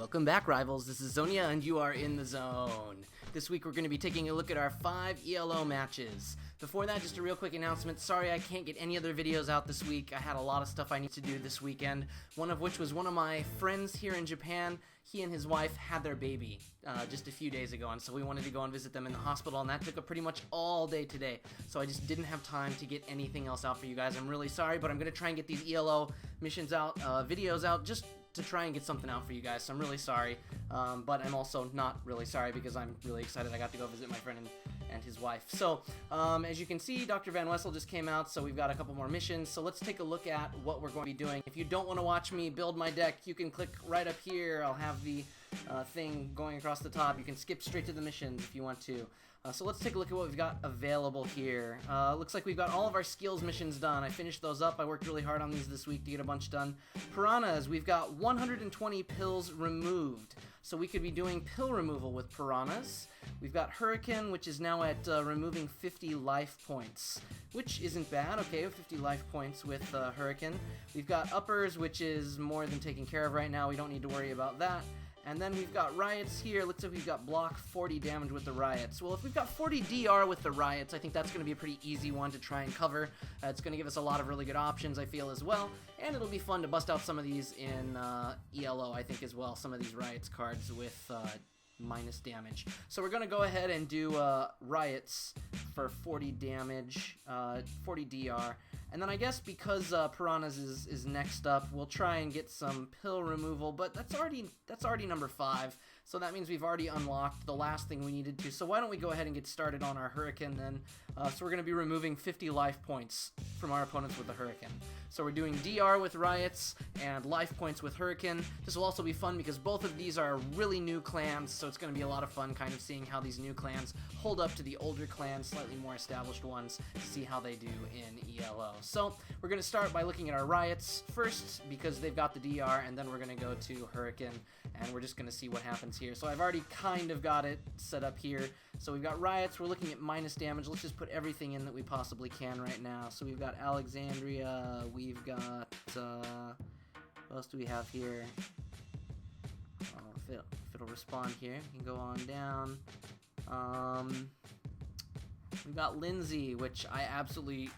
Welcome back, Rivals. This is Xonia, and you are in the zone. This week we're going to be taking a look at our 5 ELO matches. Before that, just a real quick announcement. Sorry I can't get any other videos out this week. I had a lot of stuff I need to do this weekend, one of which was one of my friends here in Japan. He and his wife had their baby just a few days ago, and so we wanted to go and visit them in the hospital, and that took up pretty much all day today. So I just didn't have time to get anything else out for you guys. I'm really sorry, but I'm going to try and get these ELO missions out, videos out, just to try and get something out for you guys. So I'm really sorry, but I'm also not really sorry because I'm really excited I got to go visit my friend and his wife. So as you can see, Dr. Van Wessel just came out, so we've got a couple more missions. So let's take a look at what we're going to be doing. If you don't want to watch me build my deck, you can click right up here. I'll have the thing going across the top. You can skip straight to the missions if you want to. So let's take a look at what we've got available here. Looks like we've got all of our skills missions done. I finished those up. I worked really hard on these this week to get a bunch done. Piranhas, we've got 120 pills removed. So we could be doing pill removal with piranhas. We've got Huracan, which is now at removing 50 life points, which isn't bad. Okay, 50 life points with Huracan. We've got uppers, which is more than taken care of right now. We don't need to worry about that. And then we've got Riots here. Looks like we've got block 40 damage with the Riots. Well, if we've got 40 DR with the Riots, I think that's going to be a pretty easy one to try and cover. It's going to give us a lot of really good options, I feel, as well. And it'll be fun to bust out some of these in ELO, I think, as well. Some of these Riots cards with minus damage. So we're going to go ahead and do Riots for 40 damage, 40 DR. And then I guess because Piranhas is next up, we'll try and get some pill removal, but that's already number 5, so that means we've already unlocked the last thing we needed to. So why don't we go ahead and get started on our Huracan then? So we're going to be removing 50 life points from our opponents with the Huracan. So we're doing DR with Riots and life points with Huracan. This will also be fun because both of these are really new clans, so it's going to be a lot of fun kind of seeing how these new clans hold up to the older clans, slightly more established ones, to see how they do in ELO. So we're going to start by looking at our Riots first because they've got the DR, and then we're going to go to Huracan, and we're just going to see what happens here. So I've already kind of got it set up here. So we've got Riots, we're looking at minus damage. Let's just put everything in that we possibly can right now. So we've got Alexandria, we've got, what else do we have here? If it'll respond here, we can go on down. We've got Lindsay, which I absolutely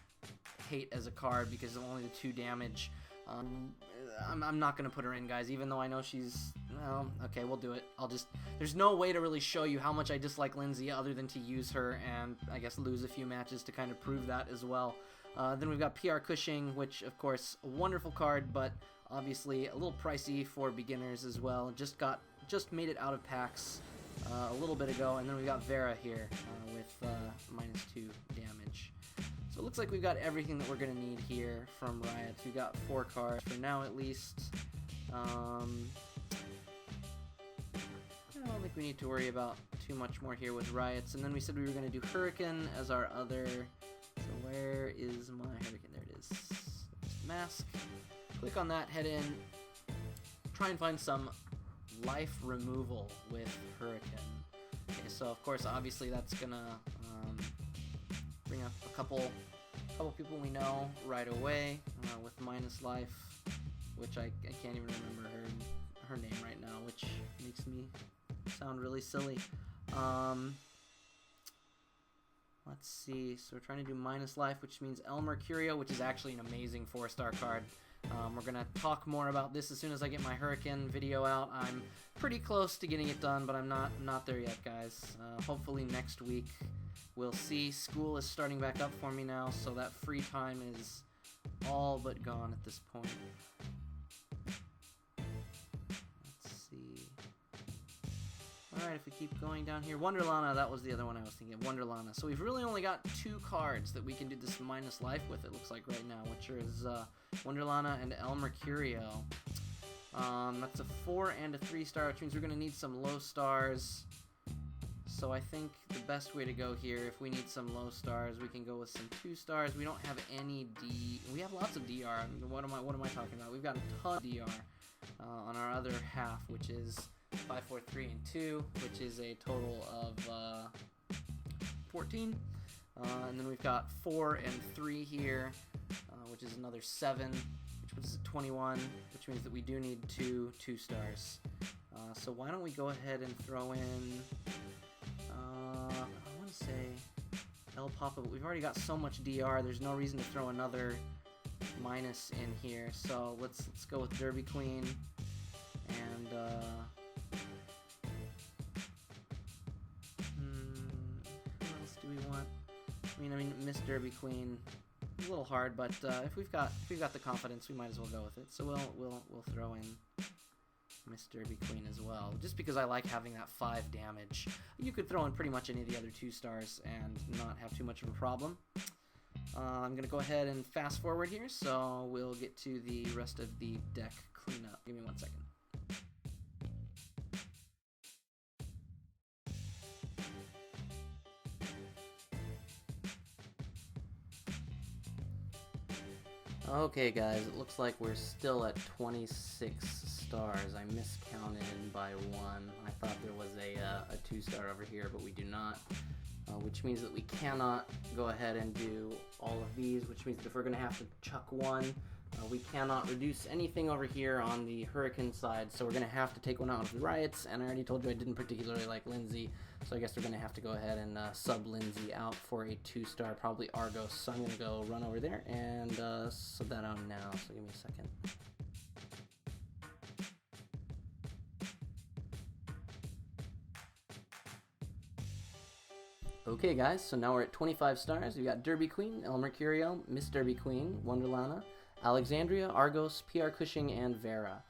hate as a card because of only the 2 damage. I'm not going to put her in, guys, even though I know she's, well, okay, we'll do it. There's no way to really show you how much I dislike Lindsay other than to use her and, I guess, lose a few matches to kind of prove that as well. Then we've got PR Cushing, which, of course, a wonderful card, but obviously a little pricey for beginners as well. Just made it out of packs a little bit ago. And then we've got Vera here with minus 2 damage. So it looks like we've got everything that we're going to need here from Riots. We've got 4 cards for now at least. I don't think we need to worry about too much more here with Riots. And then we said we were going to do Huracan as our other. So where is my Huracan? There it is. Mask. Click on that, head in. Try and find some life removal with Huracan. Okay, so of course, obviously that's going to bring up a couple people we know right away with minus life, which I can't even remember her name right now, which makes me sound really silly. Let's see, so we're trying to do minus life, which means El Mercurio, which is actually an amazing 4-star card. We're going to talk more about this as soon as I get my Huracan video out. I'm pretty close to getting it done, but I'm not there yet, guys. Hopefully next week we'll see. School is starting back up for me now, so that free time is all but gone at this point. Let's see. Alright, if we keep going down here. Wonderlana, that was the other one I was thinking of. Wonderlana. So we've really only got 2 cards that we can do this minus life with, it looks like right now, which is Wonderlana and El Mercurio. That's a 4 and a 3-star, which means we're going to need some low stars. So I think the best way to go here, if we need some low stars, we can go with some 2 stars. We don't have any D. We have lots of DR. I mean, what am I talking about? We've got a ton of DR on our other half, which is 5, 4, 3, and 2, which is a total of 14. And then we've got 4 and 3 here, which is another 7, which puts us at 21, which means that we do need two 2-stars. So why don't we go ahead and throw in, I want to say El Papa, but we've already got so much DR, there's no reason to throw another minus in here. So let's go with Derby Queen, and who else do we want? I mean, Miss Derby Queen, a little hard, but if we've got the confidence, we might as well go with it. So we'll throw in Miss Derby Queen as well, just because I like having that 5 damage. You could throw in pretty much any of the other 2 stars and not have too much of a problem. I'm going to go ahead and fast forward here, so we'll get to the rest of the deck cleanup. Give me 1 second. Okay guys, it looks like we're still at 26 stars. I miscounted by 1. I thought there was a 2-star over here, but we do not. Which means that we cannot go ahead and do all of these, which means that if we're going to have to chuck 1, we cannot reduce anything over here on the Huracan side, so we're going to have to take 1 out of the Riots, and I already told you I didn't particularly like Lindsay, so I guess we're going to have to go ahead and sub Lindsay out for a 2-star, probably Argos. So I'm going to go run over there and sub that out now, so give me a second. Okay guys, so now we're at 25 stars. We've got Derby Queen, El Mercurio, Miss Derby Queen, Wonderlana, Alexandria, Argos, PR Cushing, and Vera.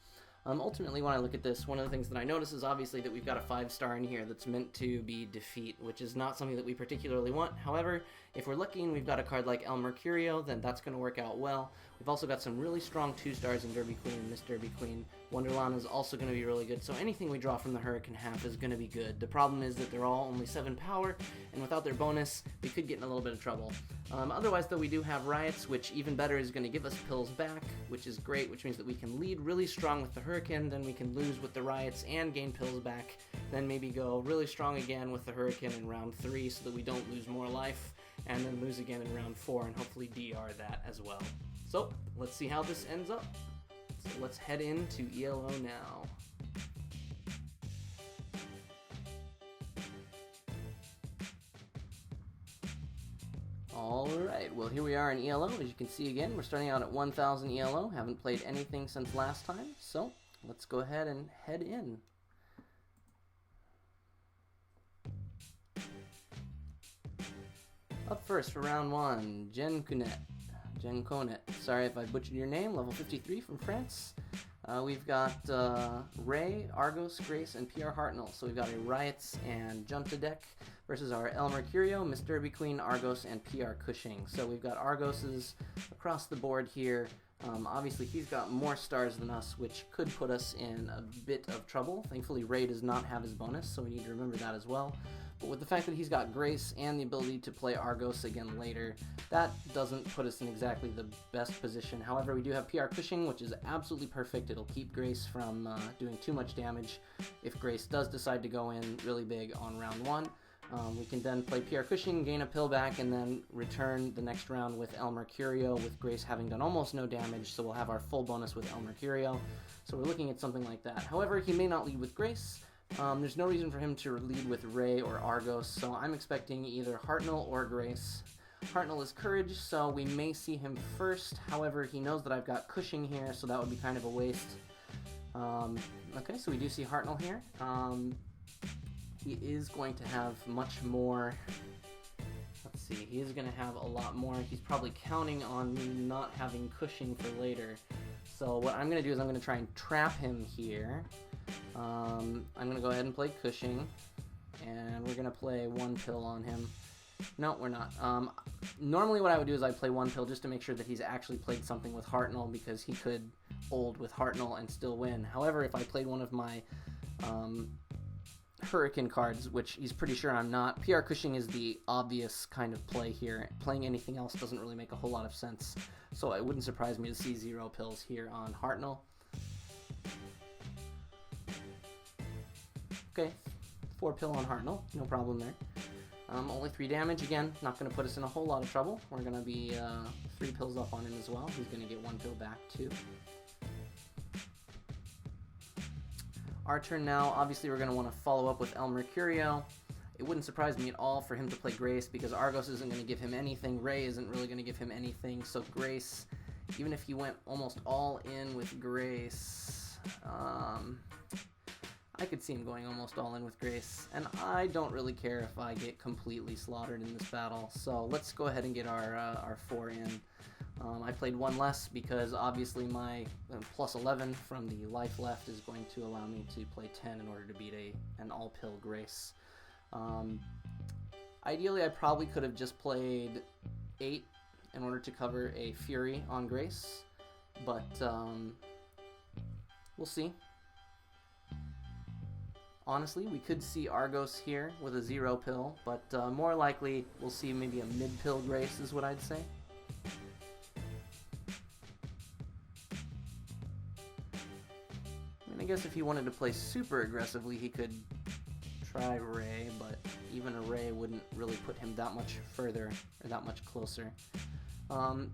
Ultimately, when I look at this, one of the things that I notice is obviously that we've got a 5-star in here that's meant to be defeat, which is not something that we particularly want. However, if we're lucky and we've got a card like El Mercurio, then that's going to work out well. We've also got some really strong 2-stars in Derby Queen, Miss Derby Queen. Wonderlana is also going to be really good, so anything we draw from the Huracan half is going to be good. The problem is that they're all only 7 power, and without their bonus, we could get in a little bit of trouble. Otherwise, though, we do have Riots, which even better is going to give us pills back, which is great, which means that we can lead really strong with the Huracan, then we can lose with the Riots and gain pills back, then maybe go really strong again with the Huracan in round 3 so that we don't lose more life, and then lose again in round 4 and hopefully DR that as well. So, let's see how this ends up. So let's head into ELO now. Alright, well here we are in ELO. As you can see again, we're starting out at 1000 ELO. Haven't played anything since last time, so let's go ahead and head in. Up first for round 1, Jen Conet. Sorry if I butchered your name, level 53 from France. We've got Ray, Argos, Grace, and PR Hartnell. So we've got a Riots and Junta deck versus our El Mercurio, Miss Derby Queen, Argos, and PR Cushing. So we've got Argoses across the board here. Obviously he's got more stars than us, which could put us in a bit of trouble. Thankfully Ray does not have his bonus, so we need to remember that as well. But with the fact that he's got Grace and the ability to play Argos again later, that doesn't put us in exactly the best position. However, we do have PR Cushing, which is absolutely perfect. It'll keep Grace from doing too much damage if Grace does decide to go in really big on round 1. We can then play PR Cushing, gain a pill back, and then return the next round with El Mercurio, with Grace having done almost no damage, so we'll have our full bonus with El Mercurio. So we're looking at something like that. However, he may not lead with Grace. There's no reason for him to lead with Ray or Argos, so I'm expecting either Hartnell or Grace. Hartnell is Courage, so we may see him first. However, he knows that I've got Cushing here, so that would be kind of a waste. Okay, so we do see Hartnell here. He is going to have much more. Let's see, he is going to have a lot more. He's probably counting on me not having Cushing for later. So what I'm going to do is I'm going to try and trap him here. I'm going to go ahead and play Cushing, and we're going to play 1 pill on him. No, we're not. Normally what I would do is I'd play 1 pill just to make sure that he's actually played something with Hartnell, because he could ult with Hartnell and still win. However, if I played one of my Huracan cards, which he's pretty sure I'm not, PR Cushing is the obvious kind of play here. Playing anything else doesn't really make a whole lot of sense, so it wouldn't surprise me to see 0 pills here on Hartnell. Okay, 4 pill on Hartnell, no problem there. Only 3 damage, again, not going to put us in a whole lot of trouble. We're going to be 3 pills up on him as well. He's going to get 1 pill back too. Our turn now. Obviously, we're going to want to follow up with El Mercurio. It wouldn't surprise me at all for him to play Grace because Argos isn't going to give him anything. Ray isn't really going to give him anything. So Grace, even if he went almost all in with Grace, I could see him going almost all in with Grace. And I don't really care if I get completely slaughtered in this battle. So let's go ahead and get our 4 in. I played 1 less because obviously my plus 11 from the life left is going to allow me to play 10 in order to beat an all-pill Grace. Ideally, I probably could have just played 8 in order to cover a Fury on Grace, but we'll see. Honestly, we could see Argos here with a 0 pill, but more likely we'll see maybe a mid-pill Grace is what I'd say. I guess if he wanted to play super aggressively, he could try Ray, but even a Ray wouldn't really put him that much further, or that much closer. I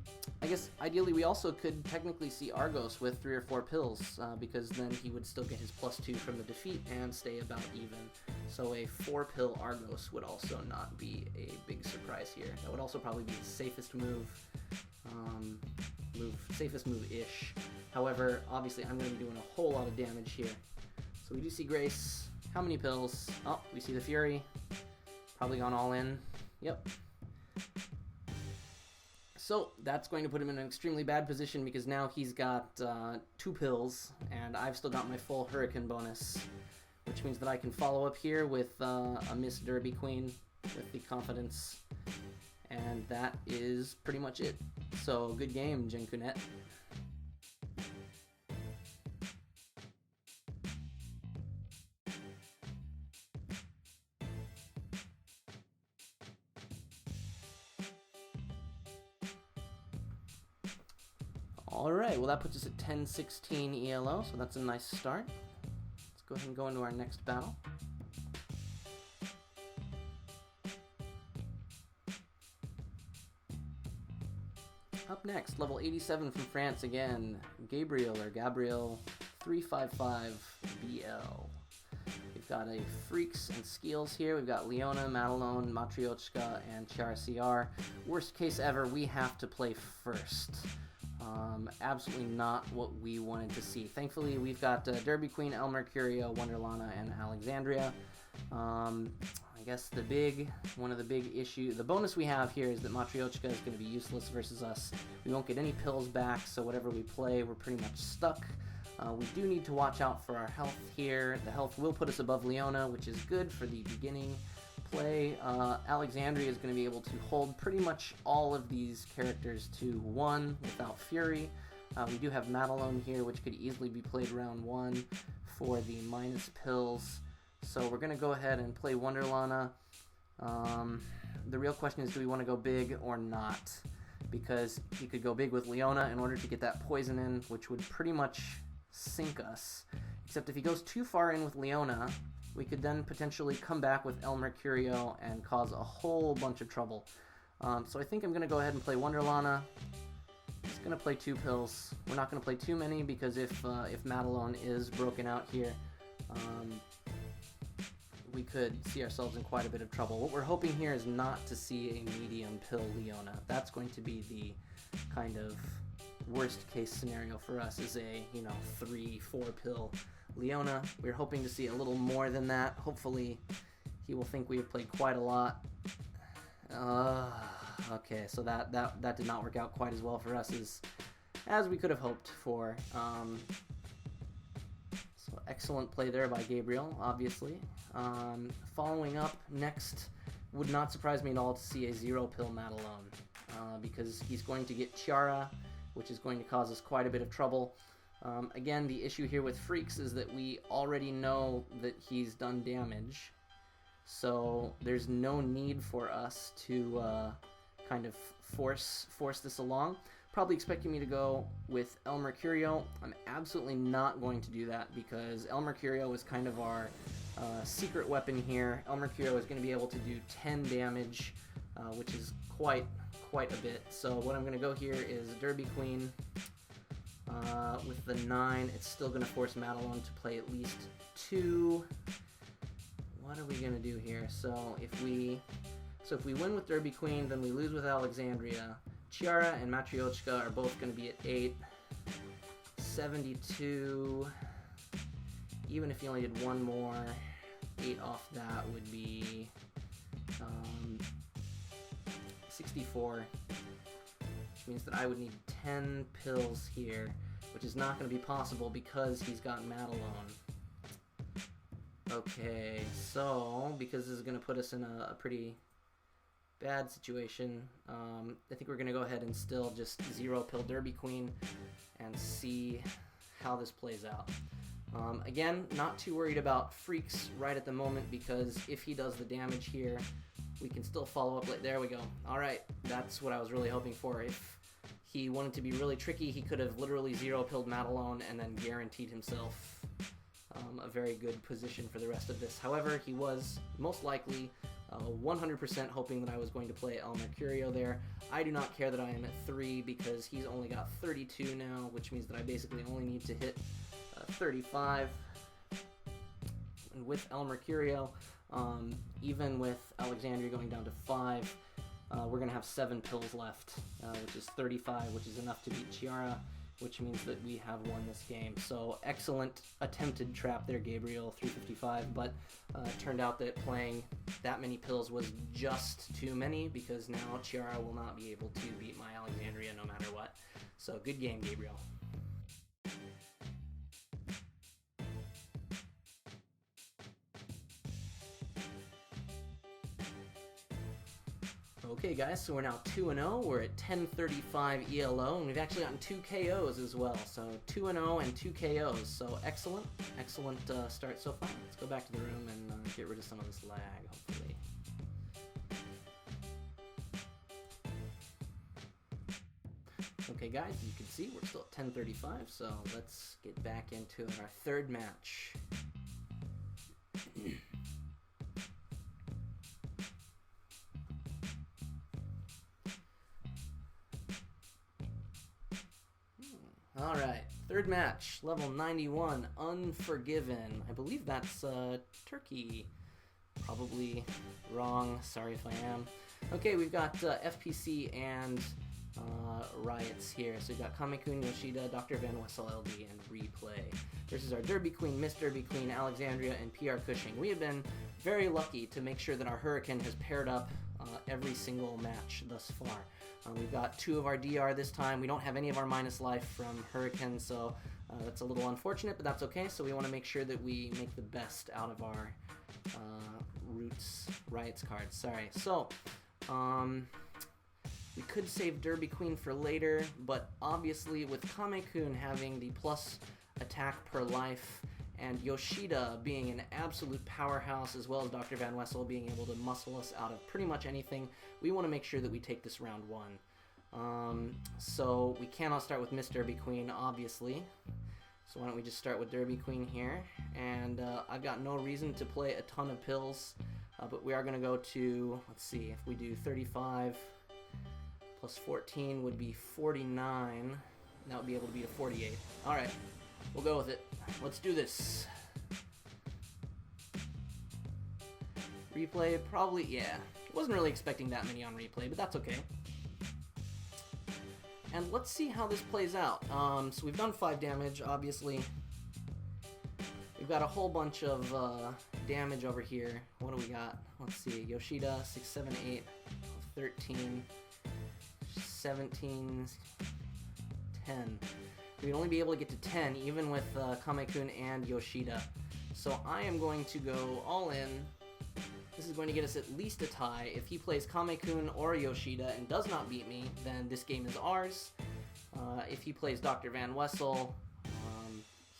guess ideally we also could technically see Argos with 3 or 4 pills, because then he would still get his +2 from the defeat and stay about even. So a 4-pill Argos would also not be a big surprise here. That would also probably be the safest move, safest move-ish. However, obviously I'm going to be doing a whole lot of damage here. So we do see Grace. How many pills? Oh, we see the Fury. Probably gone all in. Yep. So that's going to put him in an extremely bad position because now he's got 2 pills and I've still got my full Huracan bonus, which means that I can follow up here with a Miss Derby Queen with the confidence, and that is pretty much it. So good game, Jenkunet. Alright, well that puts us at 10-16 ELO, so that's a nice start. Let's go ahead and go into our next battle. Up next, level 87 from France again, Gabriel 355 BL. We've got a Freaks and Skills here. We've got Leona, Madelon, Matryoshka, and Chara CR. Worst case ever, we have to play first. Absolutely not what we wanted to see. Thankfully, we've got Derby Queen, El Mercurio, Wonderlana, and Alexandria. I guess one of the big issues, the bonus we have here is that Matryoshka is going to be useless versus us. We won't get any pills back, so whatever we play, we're pretty much stuck. We do need to watch out for our health here. The health will put us above Leona, which is good for the beginning play. Alexandria is going to be able to hold pretty much all of these characters to 1 without Fury. We do have Madelon here, which could easily be played round 1 for the minus pills. So we're going to go ahead and play Wonderlana. The real question is, do we want to go big or not? Because he could go big with Leona in order to get that poison in, which would pretty much sink us. Except if he goes too far in with Leona, we could then potentially come back with El Mercurio and cause a whole bunch of trouble. So I think I'm going to go ahead and play Wonderlana. Just going to play 2 pills. We're not going to play too many because if Madelon is broken out here, we could see ourselves in quite a bit of trouble. What we're hoping here is not to see a medium pill Leona. That's going to be the kind of worst case scenario for us, is a 3-4 pill Leona. We're hoping to see a little more than that. Hopefully he will think we have played quite a lot. Okay, so that did not work out quite as well for us as we could have hoped for. So excellent play there by Gabriel, obviously. Following up next, would not surprise me at all to see a 0-pill Madelon, because he's going to get Chara, which is going to cause us quite a bit of trouble. Again, the issue here with Freaks is that we already know that he's done damage, so there's no need for us to kind of force this along. Probably expecting me to go with El Mercurio. I'm absolutely not going to do that because El Mercurio is kind of our secret weapon here. El Mercurio is going to be able to do 10 damage, which is quite a bit. So what I'm going to go here is Derby Queen, With the 9, it's still going to force Madelon to play at least 2. What are we going to do here? So if we win with Derby Queen, then we lose with Alexandria. Chiara and Matryoshka are both going to be at 8. 72. Even if you only did one more, 8 off that would be 64. Which means that I would need 10 pills here, which is not going to be possible because he's got Madelon. Okay, so because this is going to put us in a pretty bad situation, I think we're going to go ahead and still just 0-pill Derby Queen and see how this plays out. Again, not too worried about Freaks right at the moment, because if he does the damage here, we can still follow up. There we go. Alright, that's what I was really hoping for. If he wanted to be really tricky, he could have literally 0-pilled Madelon and then guaranteed himself a very good position for the rest of this. However, he was most likely 100% hoping that I was going to play El Mercurio there. I do not care that I am at 3 because he's only got 32 now, which means that I basically only need to hit 35. And with El Mercurio, even with Alexandria going down to 5, we're going to have 7 pills left, which is 35, which is enough to beat Chiara, which means that we have won this game. So excellent attempted trap there, Gabriel, 355, but turned out that playing that many pills was just too many, because now Chiara will not be able to beat my Alexandria no matter what. So good game, Gabriel. Okay guys, so we're now 2-0, we're at 1035 ELO, and we've actually gotten 2 KOs as well, so 2-0 and 2 KOs, so excellent start so far. Let's go back to the room and get rid of some of this lag, hopefully. Okay guys, as you can see, we're still at 1035, so let's get back into our third match. Alright, third match, level 91, Unforgiven. I believe that's Turkey. Probably wrong, sorry if I am. Okay, we've got FPC and Riots here. So we've got Kamekun, Yoshida, Dr. Van Wessel, LD, and Replay. Versus our Derby Queen, Miss Derby Queen, Alexandria, and PR Cushing. We have been very lucky to make sure that our Huracan has paired up every single match thus far. We've got 2 of our DR this time. We don't have any of our minus life from Huracan, so that's a little unfortunate, but that's okay. So we want to make sure that we make the best out of our Riots cards. Sorry. So, we could save Derby Queen for later, but obviously with Kamekun having the plus attack per life, and Yoshida being an absolute powerhouse, as well as Dr. Van Wessel being able to muscle us out of pretty much anything, we want to make sure that we take this round 1. So we cannot start with Miss Derby Queen, obviously. So why don't we just start with Derby Queen here. And I've got no reason to play a ton of pills, but we are going to go to, let's see, if we do 35 plus 14 would be 49. And that would be able to beat a 48. Alright, we'll go with it. Let's do this. Replay, probably, yeah. Wasn't really expecting that many on replay, but that's okay. And let's see how this plays out. So we've done 5 damage, obviously. We've got a whole bunch of damage over here. What do we got? Let's see. Yoshida, 6, 7, 8, 13, 17, 10. We'd only be able to get to 10, even with Kamekun and Yoshida. So I am going to go all in. This is going to get us at least a tie. If he plays Kamekun or Yoshida and does not beat me, then this game is ours. If he plays Dr. Van Wessel,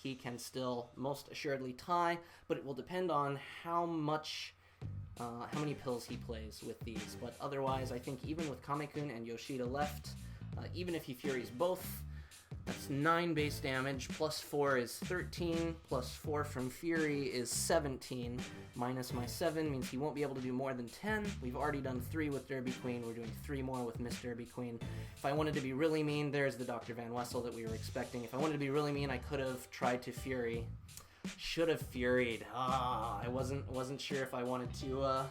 he can still most assuredly tie, but it will depend on how many pills he plays with these. But otherwise, I think even with Kamekun and Yoshida left, even if he Furies both, That's 9 base damage, plus 4 is 13, plus 4 from Fury is 17, minus my 7 means he won't be able to do more than 10. We've already done 3 with Derby Queen, we're doing 3 more with Miss Derby Queen. If I wanted to be really mean, there's the Dr. Van Wessel that we were expecting. If I wanted to be really mean, I could have tried to Fury. Should have Furied. I wasn't sure if I wanted to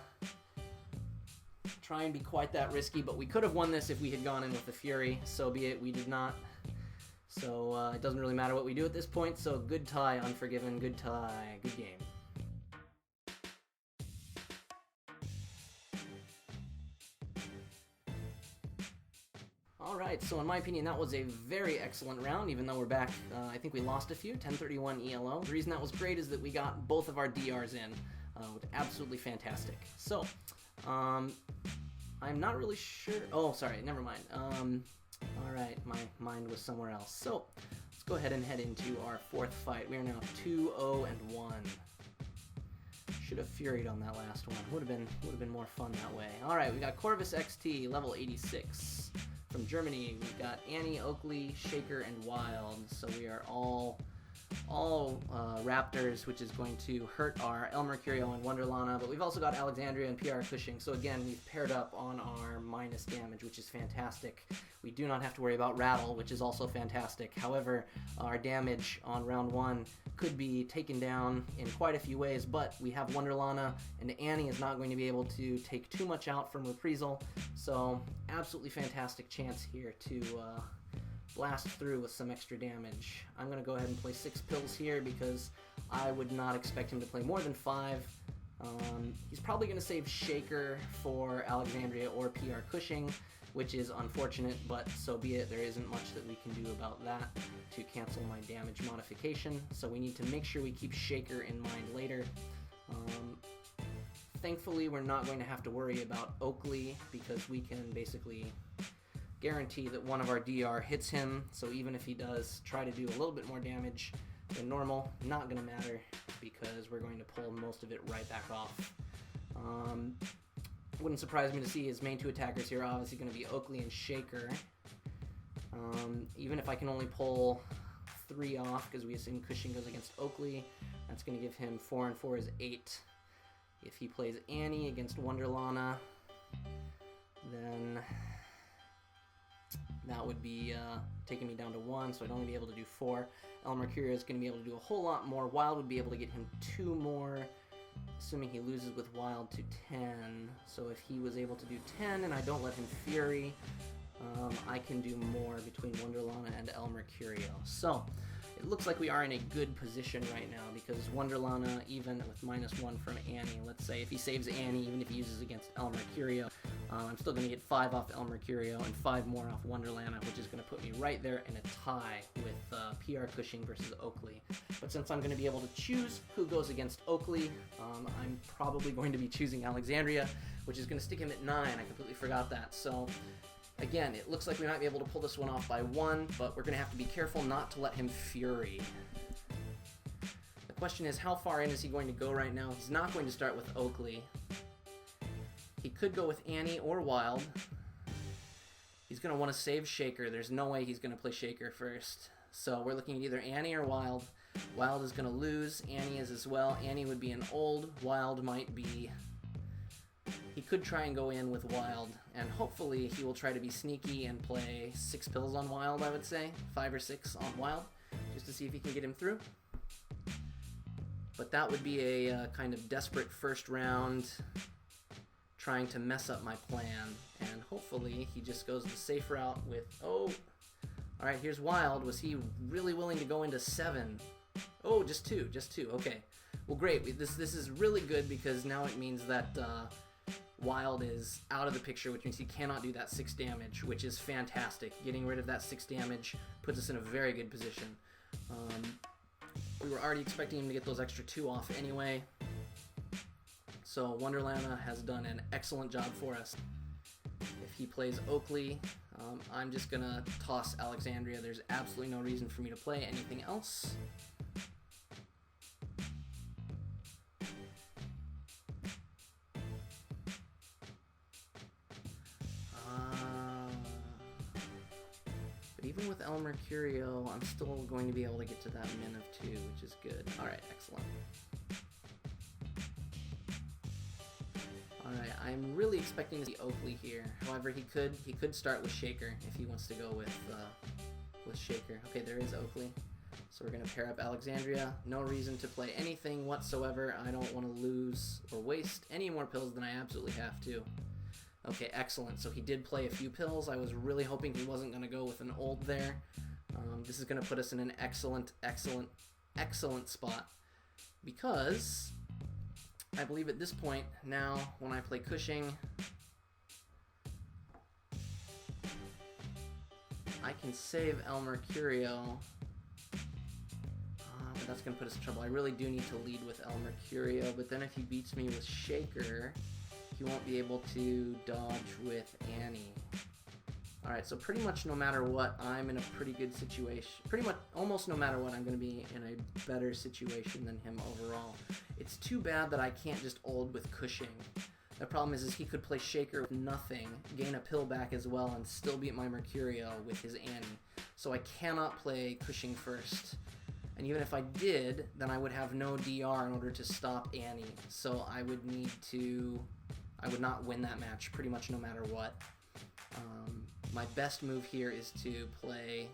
try and be quite that risky, but we could have won this if we had gone in with the Fury. So be it, we did not. So it doesn't really matter what we do at this point, so good tie, Unforgiven, good tie, good game. Alright, so in my opinion that was a very excellent round, even though we're back, I think we lost a few, 1031 ELO. The reason that was great is that we got both of our DRs in, which absolutely fantastic. So, I'm not really sure, oh sorry, never mind. Alright, my mind was somewhere else. So, let's go ahead and head into our 4th fight. We are now 2-0-1. Should have Furied on that last one. Would have been more fun that way. Alright, we got Corvus XT, level 86. From Germany, we've got Annie, Oakley, Shaker, and Wild. So we are all Raptors, which is going to hurt our El Mercurio and Wonderlana, but we've also got Alexandria and PR Cushing, so again, we've paired up on our minus damage, which is fantastic. We do not have to worry about Rattle, which is also fantastic. However, our damage on round 1 could be taken down in quite a few ways, but we have Wonderlana, and Annie is not going to be able to take too much out from Reprisal, so absolutely fantastic chance here to blast through with some extra damage. I'm going to go ahead and play 6 pills here because I would not expect him to play more than 5. He's probably going to save Shaker for Alexandria or PR Cushing, which is unfortunate, but so be it. There isn't much that we can do about that to cancel my damage modification, so we need to make sure we keep Shaker in mind later. Thankfully, we're not going to have to worry about Oakley because we can basically guarantee that one of our DR hits him, so even if he does try to do a little bit more damage than normal, not going to matter because we're going to pull most of it right back off. Wouldn't surprise me to see his main 2 attackers here are obviously going to be Oakley and Shaker. Even if I can only pull 3 off because we assume Cushing goes against Oakley, that's going to give him 4 and 4 is 8. If he plays Annie against Wonderlana, then that would be taking me down to 1, so I'd only be able to do 4. El Mercurio is going to be able to do a whole lot more. Wild would be able to get him 2 more, assuming he loses with Wild to 10. So if he was able to do 10 and I don't let him Fury, I can do more between Wonderlana and El Mercurio. So it looks like we are in a good position right now because Wonderlana, even with -1 from Annie, let's say if he saves Annie, even if he uses against El Mercurio, I'm still going to get 5 off El Mercurio and 5 more off Wonderlana, which is going to put me right there in a tie with PR Cushing versus Oakley. But since I'm going to be able to choose who goes against Oakley, I'm probably going to be choosing Alexandria, which is going to stick him at 9. I completely forgot that. So again, it looks like we might be able to pull this one off by 1, but we're going to have to be careful not to let him Fury. The question is, how far in is he going to go right now? He's not going to start with Oakley. He could go with Annie or Wild. He's going to want to save Shaker. There's no way he's going to play Shaker first. So we're looking at either Annie or Wild. Wild is going to lose. Annie is as well. Annie would be an old. Wild might be... He could try and go in with Wild, and hopefully he will try to be sneaky and play 6 pills on Wild, I would say. 5 or 6 on Wild, just to see if he can get him through. But that would be a kind of desperate first round, trying to mess up my plan, and hopefully he just goes the safe route with, oh, alright, here's Wild. Was he really willing to go into 7? Oh, just 2, okay. Well, great, this is really good because now it means that Wild is out of the picture, which means he cannot do that 6 damage, which is fantastic. Getting rid of that 6 damage puts us in a very good position. We were already expecting him to get those extra 2 off anyway. So Wonderlana has done an excellent job for us. If he plays Oakley, I'm just going to toss Alexandria. There's absolutely no reason for me to play anything else. But even with El Mercurio, I'm still going to be able to get to that min of 2, which is good. Alright, excellent. Alright, I'm really expecting to see Oakley here. However, he could start with Shaker if he wants to go with Shaker. Okay, there is Oakley. So we're going to pair up Alexandria. No reason to play anything whatsoever. I don't want to lose or waste any more pills than I absolutely have to. Okay, excellent. So he did play a few pills. I was really hoping he wasn't going to go with an old there. This is going to put us in an excellent, excellent, excellent spot. Because I believe at this point, now, when I play Cushing, I can save El Mercurio. But that's going to put us in trouble. I really do need to lead with El Mercurio, but then if he beats me with Shaker, he won't be able to dodge with Annie. Alright, so pretty much no matter what, I'm in a pretty good situation. Pretty much, almost no matter what, I'm going to be in a better situation than him overall. It's too bad that I can't just ult with Cushing. The problem is he could play Shaker with nothing, gain a pill back as well, and still beat my Mercurio with his Annie. So I cannot play Cushing first. And even if I did, then I would have no DR in order to stop Annie. So I would not win that match pretty much no matter what. My best move here is to play,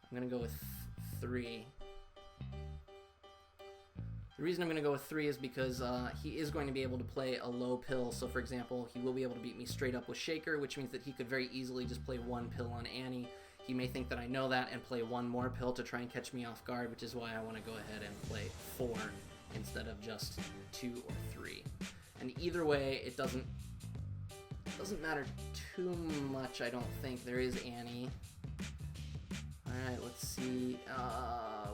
I'm going to go with 3. The reason I'm going to go with 3 is because he is going to be able to play a low pill. So for example, he will be able to beat me straight up with Shaker, which means that he could very easily just play 1 pill on Annie. He may think that I know that and play 1 more pill to try and catch me off guard, which is why I want to go ahead and play 4 instead of just 2 or 3. And either way, it doesn't matter too much, I don't think. There is Annie. Alright, let's see.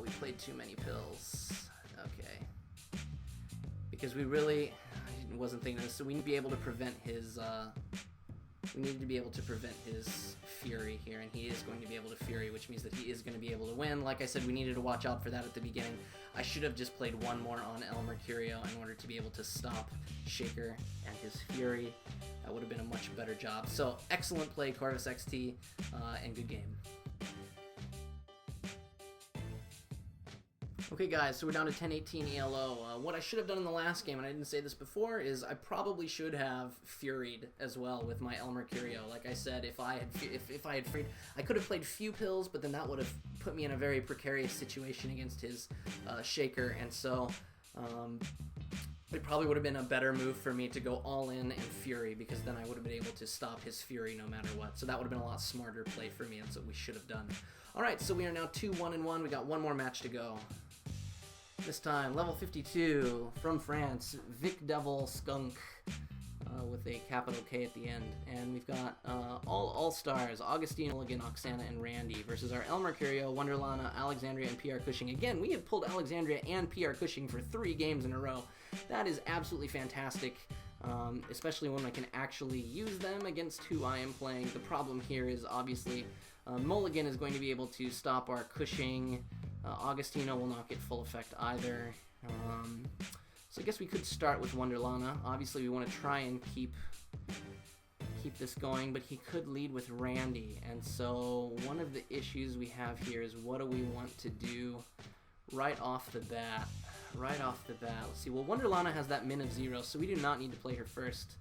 We played too many pills. Okay. Because we really... I wasn't thinking of this, so we need to be able to prevent his... we need to be able to prevent his Fury here, and he is going to be able to Fury, which means that he is going to be able to win. Like I said, we needed to watch out for that at the beginning. I should have just played 1 more on El Mercurio in order to be able to stop Shaker and his Fury. That would have been a much better job. So, excellent play, Corvus XT, and good game. Okay guys, so we're down to 10-18 ELO. What I should have done in the last game, and I didn't say this before, is I probably should have Furied as well with my El Mercurio. Like I said, if I had freed, I could have played few pills, but then that would have put me in a very precarious situation against his Shaker, and so it probably would have been a better move for me to go all in and Fury, because then I would have been able to stop his Fury no matter what. So that would have been a lot smarter play for me, and that's what we should have done. Alright, so we are now 2-1-1. We got 1 more match to go. This time, level 52, from France, Vic Devil Skunk, with a capital K at the end. And we've got all-stars, Augustine, Mulligan, Oksana, and Randy, versus our El Mercurio, Wonderlana, Alexandria, and PR Cushing. Again, we have pulled Alexandria and PR Cushing for 3 games in a row. That is absolutely fantastic, especially when I can actually use them against who I am playing. The problem here is, obviously, Mulligan is going to be able to stop our Cushing. Augustino will not get full effect either. So I guess we could start with Wonderlana. Obviously we want to try and keep this going, but he could lead with Randy. And so one of the issues we have here is, what do we want to do right off the bat? Let's see. Well, Wonderlana has that min of 0, so we do not need to play her first.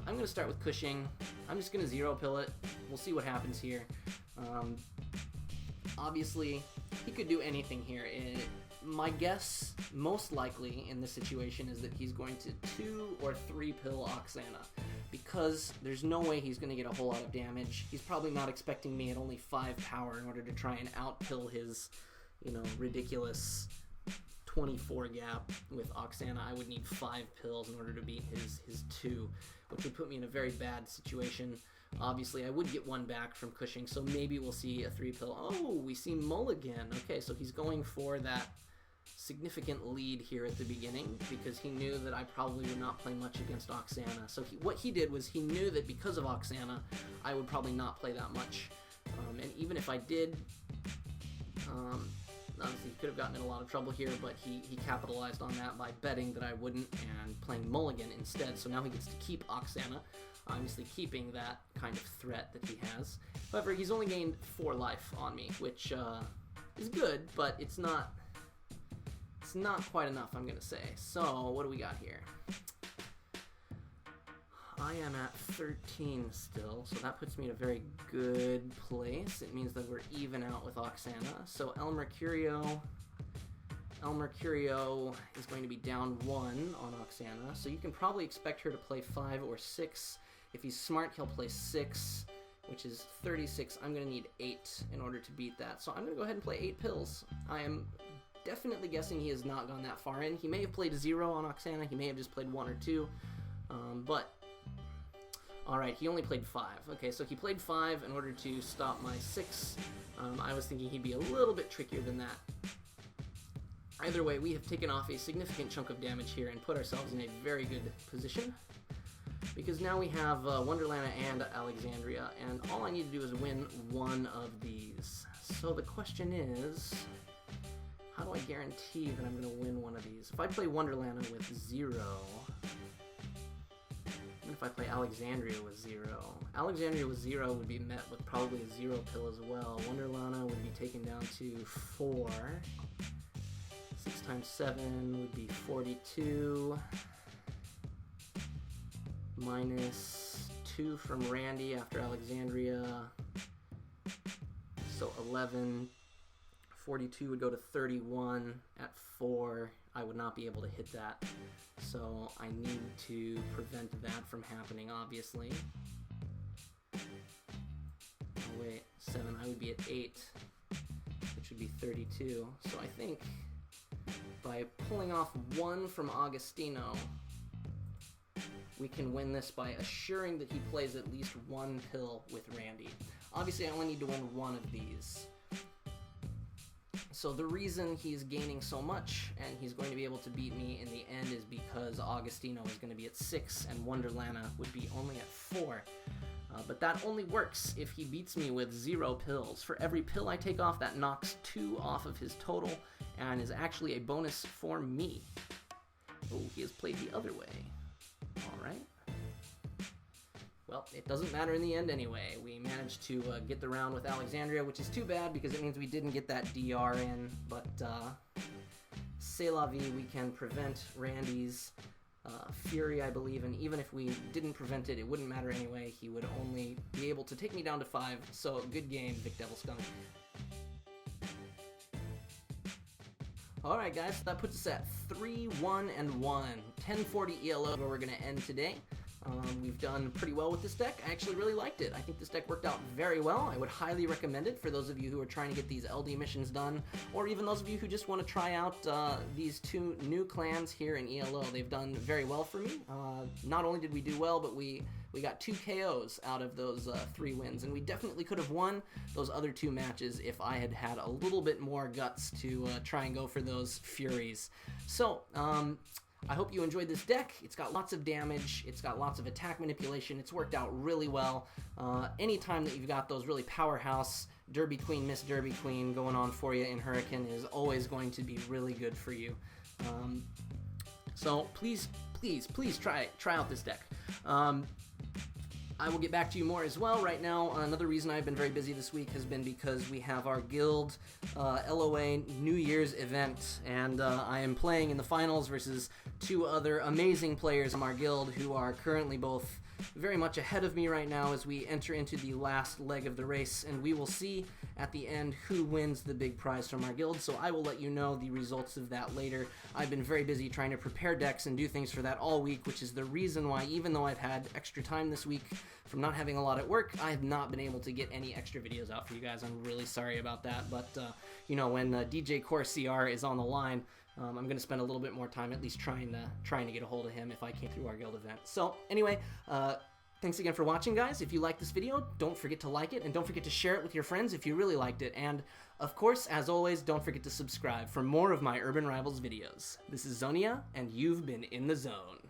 I'm going to start with Cushing. I'm just going to 0 pill it. We'll see what happens here. Obviously, he could do anything here. My guess, most likely in this situation, is that he's going to 2 or 3 pill Oksana, because there's no way he's going to get a whole lot of damage. He's probably not expecting me at only 5 power in order to try and outpill his, ridiculous 24 gap with Oksana. I would need 5 pills in order to beat his 2, which would put me in a very bad situation. Obviously, I would get 1 back from Cushing, so maybe we'll see a 3 pill. Oh, we see Mulligan. Okay, so he's going for that significant lead here at the beginning, because he knew that I probably would not play much against Oksana. So what he did was, he knew that because of Oksana, I would probably not play that much. And even if I did, obviously he could have gotten in a lot of trouble here, but he capitalized on that by betting that I wouldn't and playing Mulligan instead. So now he gets to keep Oksana, obviously keeping that kind of threat that he has. However, he's only gained 4 life on me, which is good, but it's not quite enough, I'm gonna say. So what do we got here? I am at 13 still, so that puts me in a very good place. It means that we're even out with Xonia. So El Mercurio is going to be down 1 on Xonia, so you can probably expect her to play 5 or 6. If he's smart, he'll play 6, which is 36. I'm going to need 8 in order to beat that, so I'm going to go ahead and play 8 pills. I am definitely guessing he has not gone that far in. He may have played 0 on Xonia, he may have just played 1 or 2, but alright, he only played 5. Okay, so he played 5 in order to stop my 6. I was thinking he'd be a little bit trickier than that. Either way, we have taken off a significant chunk of damage here and put ourselves in a very good position, because now we have Wonderlana and Alexandria, and all I need to do is win one of these. So the question is, how do I guarantee that I'm going to win one of these? If I play Wonderlana with 0... Even if I play Alexandria with 0. Alexandria with 0 would be met with probably a 0 pill as well. Wonderlana would be taken down to 4. 6 times 7 would be 42. Minus 2 from Randy after Alexandria. So 11. 42 would go to 31. At 4, I would not be able to hit that. So I need to prevent that from happening, obviously. Oh wait, 7, I would be at 8, which would be 32. So I think by pulling off 1 from Agostino, we can win this by assuring that he plays at least 1 pill with Randy. Obviously I only need to win 1 of these. So the reason he's gaining so much and he's going to be able to beat me in the end is because Agostino is going to be at 6 and Wonderlana would be only at 4. But that only works if he beats me with 0 pills. For every pill I take off, that knocks 2 off of his total and is actually a bonus for me. Oh, he has played the other way. Alright. Well, it doesn't matter in the end anyway. We managed to get the round with Alexandria, which is too bad because it means we didn't get that DR in, but c'est la vie, we can prevent Randy's Fury, I believe, and even if we didn't prevent it, it wouldn't matter anyway. He would only be able to take me down to 5, so good game, Vic Devil Skunk. Alright guys, so that puts us at 3-1-1, 1040 ELO where we're going to end today. We've done pretty well with this deck. I actually really liked it. I think this deck worked out very well. I would highly recommend it for those of you who are trying to get these LD missions done, or even those of you who just want to try out these 2 new clans here in ELO. They've done very well for me. Not only did we do well, but we got 2 KOs out of those 3 wins, and we definitely could have won those other 2 matches if I had had a little bit more guts to try and go for those Furies. So, I hope you enjoyed this deck. It's got lots of damage, it's got lots of attack manipulation, it's worked out really well. Anytime that you've got those really powerhouse Derby Queen, Miss Derby Queen going on for you in Huracan is always going to be really good for you. So please try out this deck. I will get back to you more as well. Right now, another reason I've been very busy this week has been because we have our guild LOA New Year's event, and I am playing in the finals versus 2 other amazing players from our guild who are currently both very much ahead of me right now as we enter into the last leg of the race, and we will see at the end who wins the big prize from our guild, so I will let you know the results of that later. I've been very busy trying to prepare decks and do things for that all week, which is the reason why, even though I've had extra time this week from not having a lot at work, I have not been able to get any extra videos out for you guys. I'm really sorry about that, but you know, when DJ Core CR is on the line, I'm going to spend a little bit more time at least trying to get a hold of him if I can through our guild event. So anyway, thanks again for watching, guys. If you liked this video, don't forget to like it, and don't forget to share it with your friends if you really liked it. And of course, as always, don't forget to subscribe for more of my Urban Rivals videos. This is Xonia, and you've been in the zone.